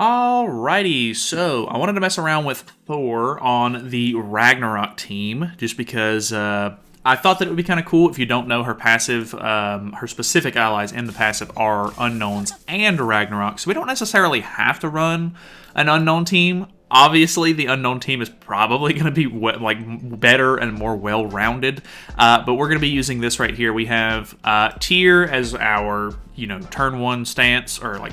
Alrighty, so I wanted to mess around with Thor on the Ragnarok team, just because I thought that it would be kind of cool. If you don't know her passive, her specific allies in the passive are Unknowns and Ragnarok, so we don't necessarily have to run an Unknown team. Obviously, the Unknown team is probably going to be better and more well-rounded, but we're going to be using this right here. We have Tyr as our, turn one stance, or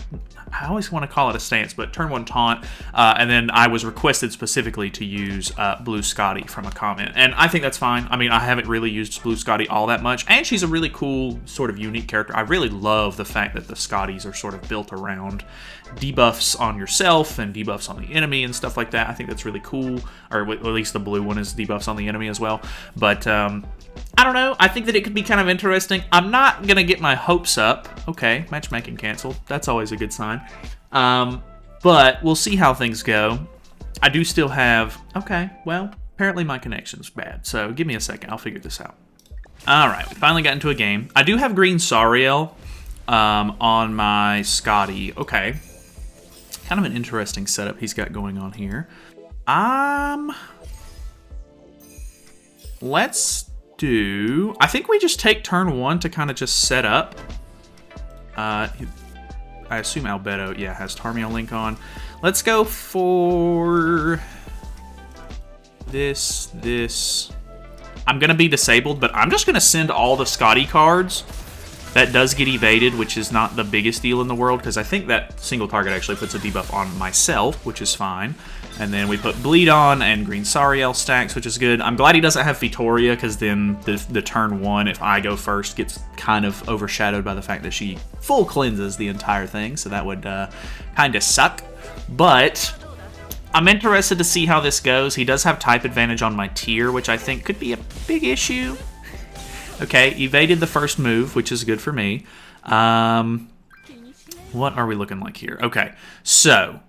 I always want to call it a stance, but turn one taunt, and then I was requested specifically to use Blue Skadi from a comment, and I think that's fine. I mean, I haven't really used Blue Skadi all that much, and she's a really cool, sort of unique character. I really love the fact that the Skadis are sort of built around debuffs on yourself and debuffs on the enemy and stuff like that. I think that's really cool, or at least the blue one is debuffs on the enemy as well, but I don't know. I think that it could be kind of interesting. I'm not going to get my hopes up. Okay, matchmaking canceled. That's always a good sign. But we'll see how things go. I do still have... Okay, well, apparently my connection's bad. So give me a second. I'll figure this out. Alright, we finally got into a game. I do have green Sariel on my Skadi. Okay. Kind of an interesting setup he's got going on here. Let's do... I think we just take turn one to kind of just set up. I assume Albedo, yeah, has Tarmio Link on. Let's go for this. I'm going to be disabled, but I'm just going to send all the Skadi cards. That does get evaded, which is not the biggest deal in the world, because I think that single target actually puts a debuff on myself, which is fine. And then we put Bleed on and Green Sariel stacks, which is good. I'm glad he doesn't have Vitoria, because then the turn one, if I go first, gets kind of overshadowed by the fact that she full cleanses the entire thing, so that would kind of suck. But I'm interested to see how this goes. He does have type advantage on my Tyr, which I think could be a big issue. Okay, evaded the first move, which is good for me. What are we looking like here? Okay, so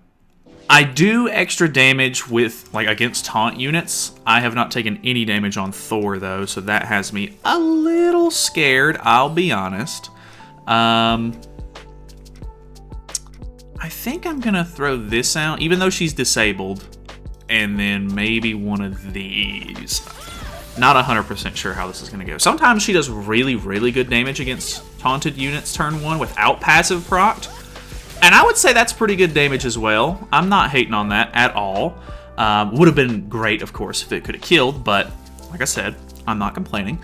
I do extra damage with against taunt units. I have not taken any damage on Thor though, so that has me a little scared, I'll be honest. I think I'm gonna throw this out, even though she's disabled, and then maybe one of these. Not 100% sure how this is going to go. Sometimes she does really, really good damage against taunted units turn one without passive procced. And I would say that's pretty good damage as well. I'm not hating on that at all. Would have been great, of course, if it could have killed. But, like I said, I'm not complaining.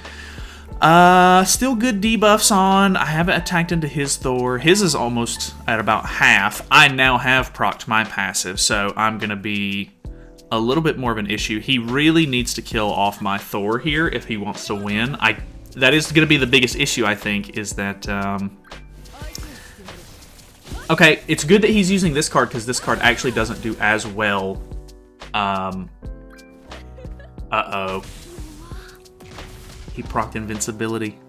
Still good debuffs on. I haven't attacked into his Thor. His is almost at about half. I now have procced my passive, so I'm going to be a little bit more of an issue. He really needs to kill off my Thor here if he wants to win. That is going to be the biggest issue, I think, is that... Okay, it's good that he's using this card, because this card actually doesn't do as well. Uh-oh. He procced invincibility.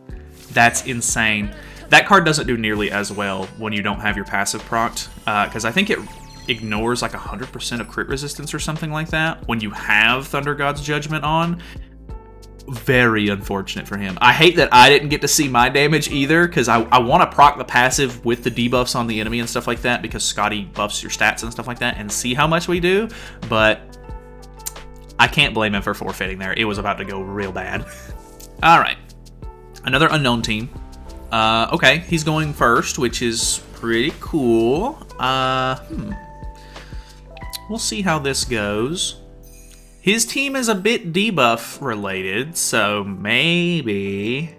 That's insane. That card doesn't do nearly as well when you don't have your passive procced, because I think it ignores 100% of crit resistance or something like that when you have Thunder God's Judgment on. Very unfortunate for him. I hate that I didn't get to see my damage either, because I want to proc the passive with the debuffs on the enemy and stuff like that, because Skadi buffs your stats and stuff like that, and see how much we do, but I can't blame him for forfeiting there. It was about to go real bad. Alright. Another unknown team. Okay, he's going first, which is pretty cool. We'll see how this goes. His team is a bit debuff related, so maybe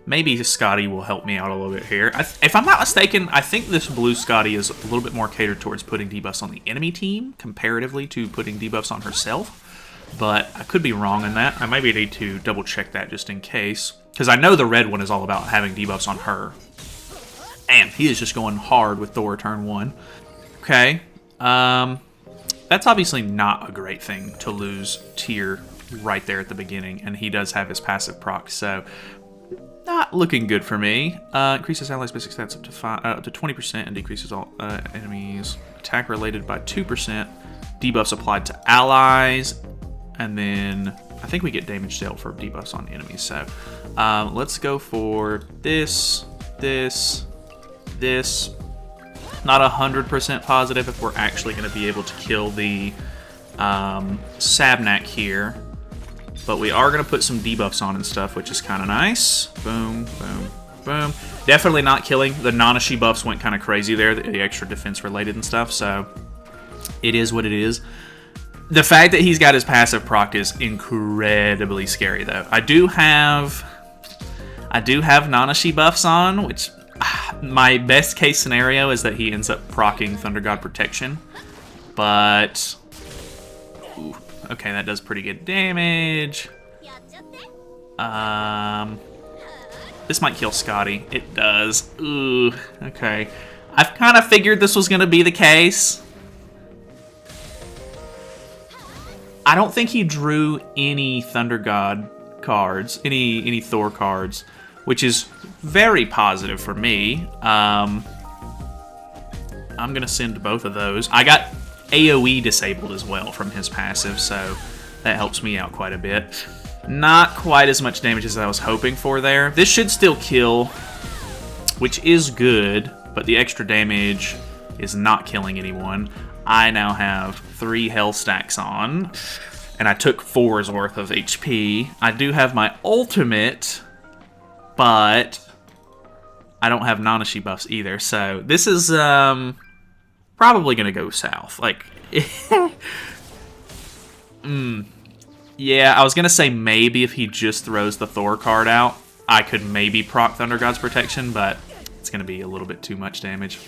Skadi will help me out a little bit here. If I'm not mistaken, I think this blue Skadi is a little bit more catered towards putting debuffs on the enemy team comparatively to putting debuffs on herself, but I could be wrong in that. I maybe need to double check that just in case, because I know the red one is all about having debuffs on her. And he is just going hard with Thor turn one. Okay. That's obviously not a great thing to lose Tyr right there at the beginning, and he does have his passive proc, so not looking good for me. Increases allies' basic stats up to 20% and decreases all enemies attack related by 2%. Debuffs applied to allies, and then I think we get damage dealt for debuffs on enemies. So let's go for this. Not 100% positive if we're actually going to be able to kill the Sabnak here. But we are going to put some debuffs on and stuff, which is kind of nice. Boom, boom, boom. Definitely not killing. The Nanashi buffs went kind of crazy there, the extra defense related and stuff, so it is what it is. The fact that he's got his passive proc is incredibly scary, though. I do have Nanashi buffs on, which my best case scenario is that he ends up proccing Thunder God Protection. But ooh, okay, that does pretty good damage. This might kill Skadi. It does. Ooh, okay. I've kind of figured this was going to be the case. I don't think he drew any Thunder God cards, any Thor cards, which is very positive for me. I'm going to send both of those. I got AoE disabled as well from his passive, so that helps me out quite a bit. Not quite as much damage as I was hoping for there. This should still kill, which is good, but the extra damage is not killing anyone. I now have 3 health stacks on, and I took 4's worth of HP. I do have my ultimate, but I don't have Nanashi buffs either, so this is probably going to go south. Like, yeah, I was going to say maybe if he just throws the Thor card out, I could maybe proc Thunder God's Protection, but it's going to be a little bit too much damage.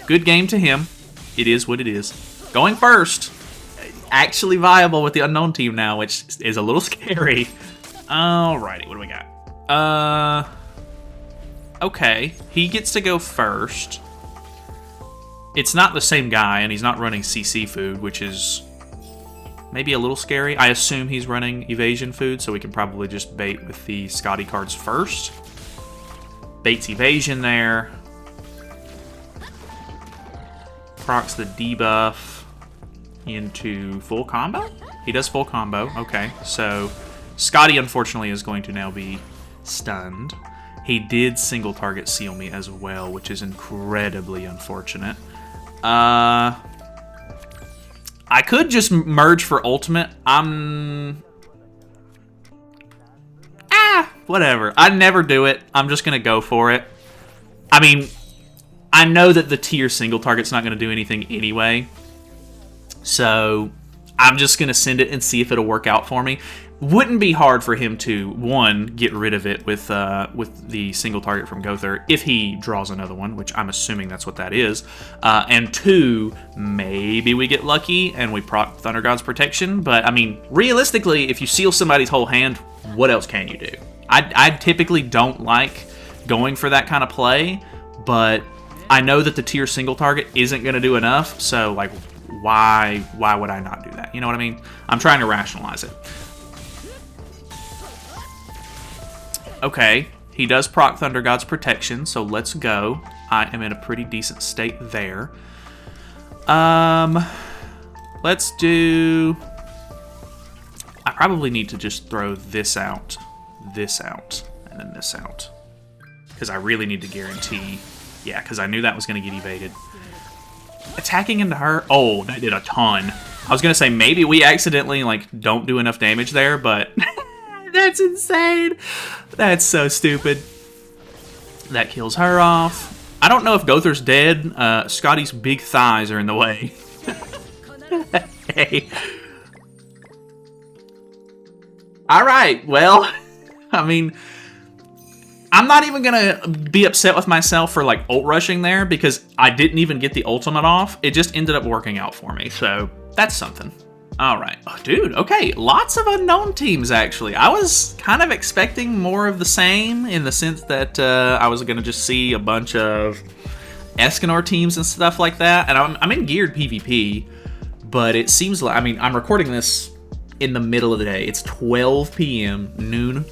Good game to him. It is what it is. Going first. Actually viable with the unknown team now, which is a little scary. Alrighty, what do we got? Okay, he gets to go first. It's not the same guy, and he's not running CC food, which is maybe a little scary. I assume he's running evasion food, so we can probably just bait with the Skadi cards first. Baits evasion there. Procs the debuff into full combo? He does full combo. Okay, so Skadi unfortunately is going to now be stunned. He did single target seal me as well, which is incredibly unfortunate. I could just merge for ultimate. Whatever. I'd never do it. I'm just gonna go for it. I mean, I know that the tier single target's not going to do anything anyway, so I'm just going to send it and see if it'll work out for me. Wouldn't be hard for him to, one, get rid of it with the single target from Gother if he draws another one, which I'm assuming that's what that is, and two, maybe we get lucky and we proc Thunder God's Protection, but I mean, realistically, if you seal somebody's whole hand, what else can you do? I typically don't like going for that kind of play, but I know that the tier single target isn't going to do enough, so, like, why would I not do that? You know what I mean? I'm trying to rationalize it. Okay, he does proc Thunder God's Protection, so let's go. I am in a pretty decent state there. Let's do... I probably need to just throw this out, and then this out. Because I really need to guarantee... Yeah, because I knew that was going to get evaded. Attacking into her... Oh, that did a ton. I was going to say, maybe we accidentally, like, don't do enough damage there, but... That's insane. That's so stupid. That kills her off. I don't know if Gother's dead. Skadi's big thighs are in the way. Hey. Alright, well... I mean... I'm not even going to be upset with myself for, like, ult rushing there, because I didn't even get the ultimate off. It just ended up working out for me, so that's something. Alright. Oh, dude, okay. Lots of unknown teams, actually. I was kind of expecting more of the same, in the sense that I was going to just see a bunch of Escanor teams and stuff like that. And I'm in geared PvP, but it seems like... I mean, I'm recording this in the middle of the day. It's 12 p.m., noon,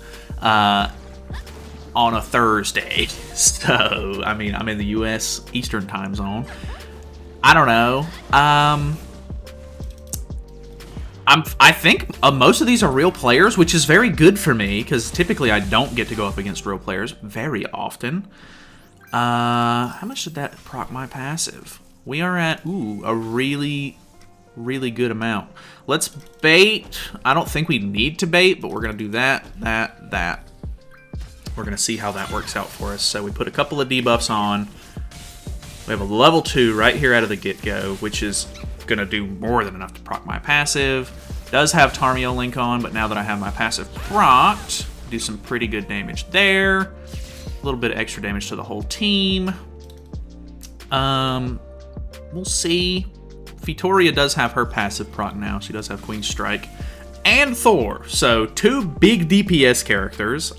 on a Thursday. So, I mean, I'm in the U.S. Eastern time zone. I don't know. I think most of these are real players, which is very good for me, because typically I don't get to go up against real players very often. How much did that proc my passive? We are at, ooh, a really, really good amount. Let's bait. I don't think we need to bait, but we're going to do that. We're going to see how that works out for us. So we put a couple of debuffs on. We have a level 2 right here out of the get-go, which is going to do more than enough to proc my passive. Does have Tarmio Link on, but now that I have my passive procced, do some pretty good damage there. A little bit of extra damage to the whole team. We'll see. Vittoria does have her passive proc now. She does have Queen's Strike. And Thor. So 2 big DPS characters.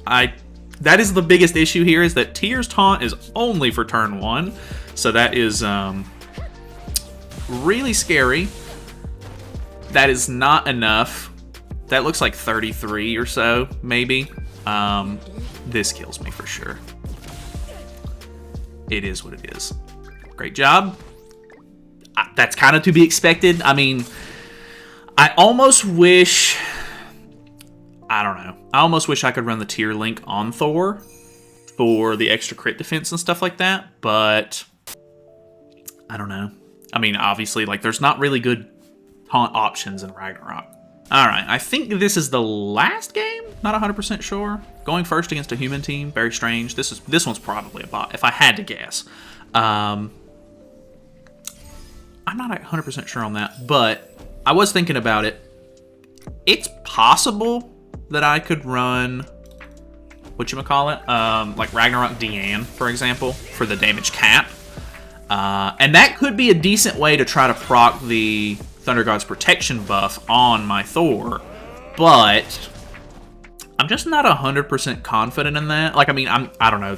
That is the biggest issue here, is that Tyr's taunt is only for turn 1. So that is really scary. That is not enough. That looks like 33 or so, maybe. This kills me for sure. It is what it is. Great job. That's kind of to be expected. I mean, I almost wish... I don't know. I almost wish I could run the tier link on Thor for the extra crit defense and stuff like that, but I don't know. I mean, obviously, like, there's not really good taunt options in Ragnarok. Alright, I think this is the last game? Not 100% sure. Going first against a human team, very strange. This one's probably a bot, if I had to guess. I'm not 100% sure on that, but I was thinking about it. It's possible that I could run, whatchamacallit, like Ragnarok Deanne, for example, for the damage cap. And that could be a decent way to try to proc the Thunder God's Protection buff on my Thor, but I'm just not 100% confident in that. Like, I mean, I don't know.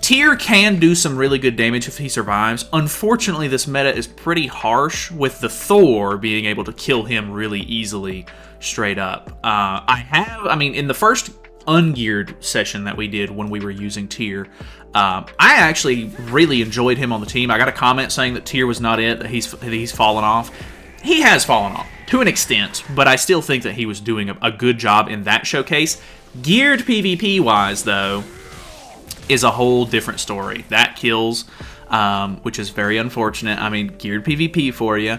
Tyr can do some really good damage if he survives. Unfortunately, this meta is pretty harsh with the Thor being able to kill him really easily straight up. I mean, in the first ungeared session that we did when we were using Tyr, I actually really enjoyed him on the team. I got a comment saying that Tyr was not it, that he's fallen off. He has fallen off to an extent, but I still think that he was doing a good job in that showcase. Geared PvP-wise, though, is a whole different story. That kills, which is very unfortunate. I mean, geared PvP for you.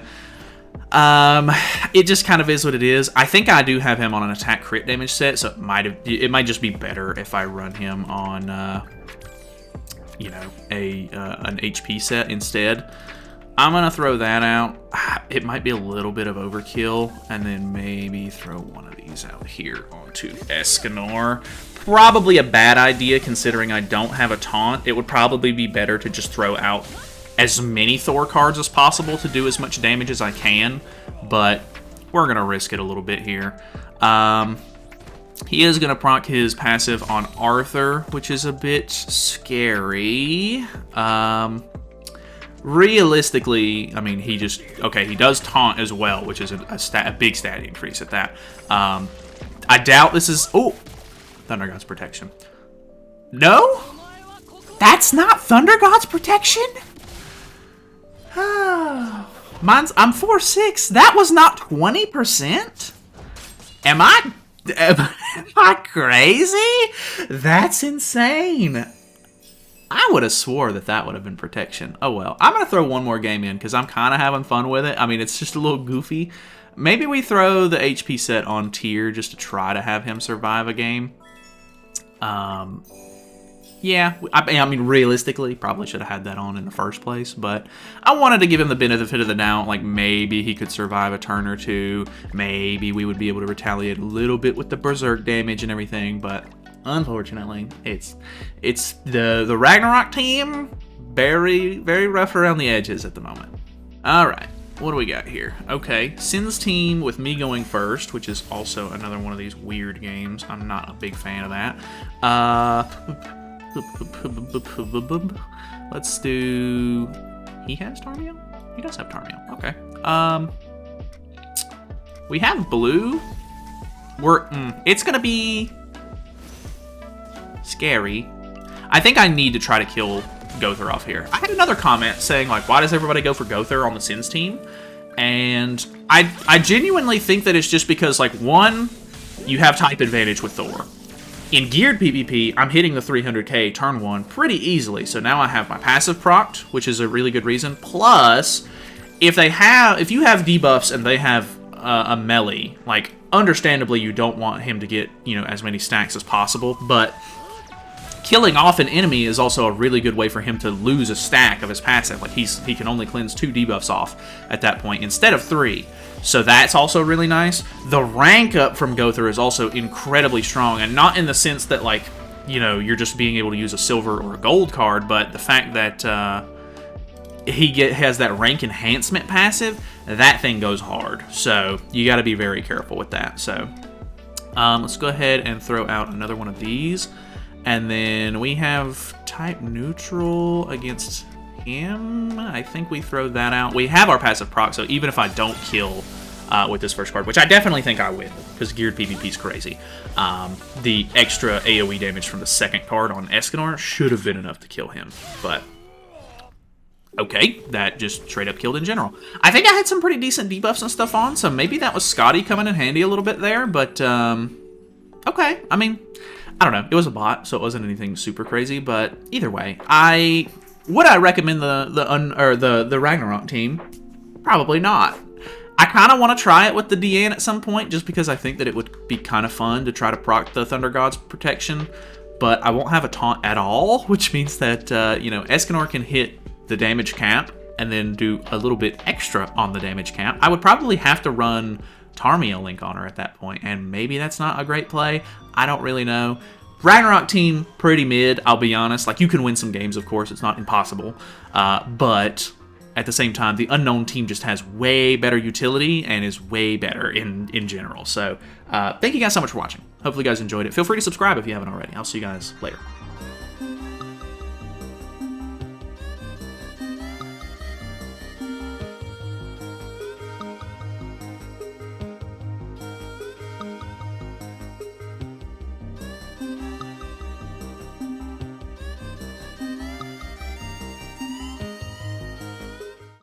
It just kind of is what it is. I think I do have him on an attack crit damage set, so it might just be better if I run him on, you know, an HP set instead. I'm gonna throw that out. It might be a little bit of overkill, and then maybe throw one of these out here onto Escanor. Probably a bad idea considering I don't have a taunt. It would probably be better to just throw out as many Thor cards as possible to do as much damage as I can, but we're gonna risk it a little bit here. He is gonna proc his passive on Arthur, which is a bit scary. Realistically, I mean, he does taunt as well, which is a big stat increase at that. I doubt this is... Oh! Thunder God's Protection. No? That's not Thunder God's Protection? I'm 4-6. That was not 20%? Am I crazy? That's insane. I would have swore that would have been protection. Oh well. I'm going to throw one more game in because I'm kind of having fun with it. I mean, it's just a little goofy. Maybe we throw the HP set on Tyr just to try to have him survive a game. Yeah, I mean, realistically, probably should have had that on in the first place, but I wanted to give him the benefit of the doubt, like maybe he could survive a turn or two, maybe we would be able to retaliate a little bit with the Berserk damage and everything, but unfortunately, it's the Ragnarok team, very, very rough around the edges at the moment. Alright, what do we got here? Okay, Sin's team with me going first, which is also another one of these weird games. I'm not a big fan of that. Let's do... He has Tarmio? He does have Tarmio. Okay. We have blue. It's gonna be scary. I think I need to try to kill Gother off here. I had another comment saying, like, why does everybody go for Gother on the Sins team? And I genuinely think that it's just because, like, one, you have type advantage with Thor. In geared PvP, I'm hitting the 300k turn 1 pretty easily. So now I have my passive procced, which is a really good reason. Plus, if you have debuffs and they have a melee, like, understandably you don't want him to get, as many stacks as possible, but killing off an enemy is also a really good way for him to lose a stack of his passive. Like, he can only cleanse 2 debuffs off at that point instead of 3. So that's also really nice. The rank up from Gother is also incredibly strong, and not in the sense that, like, you're just being able to use a silver or a gold card, but the fact that has that rank enhancement passive, that thing goes hard. So you got to be very careful with that. So let's go ahead and throw out another one of these. And then we have type neutral against him. I think we throw that out. We have our passive proc, so even if I don't kill with this first card, which I definitely think I will, because geared PvP is crazy, the extra AoE damage from the second card on Escanor should have been enough to kill him. But okay, that just straight up killed in general. I think I had some pretty decent debuffs and stuff on, so maybe that was Skadi coming in handy a little bit there, but okay. I mean, I don't know. It was a bot, so it wasn't anything super crazy, but either way, would I recommend the Ragnarok team? Probably not. I kind of want to try it with the Deanne at some point, just because I think that it would be kind of fun to try to proc the Thunder God's protection, but I won't have a taunt at all, which means that, Escanor can hit the damage cap and then do a little bit extra on the damage cap. I would probably have to run Tarmia Link on her at that point, and maybe that's not a great play. I don't really know. Ragnarok team, pretty mid, I'll be honest. Like, you can win some games, of course. It's not impossible. But at the same time, the Unknown team just has way better utility and is way better in general. So, thank you guys so much for watching. Hopefully you guys enjoyed it. Feel free to subscribe if you haven't already. I'll see you guys later.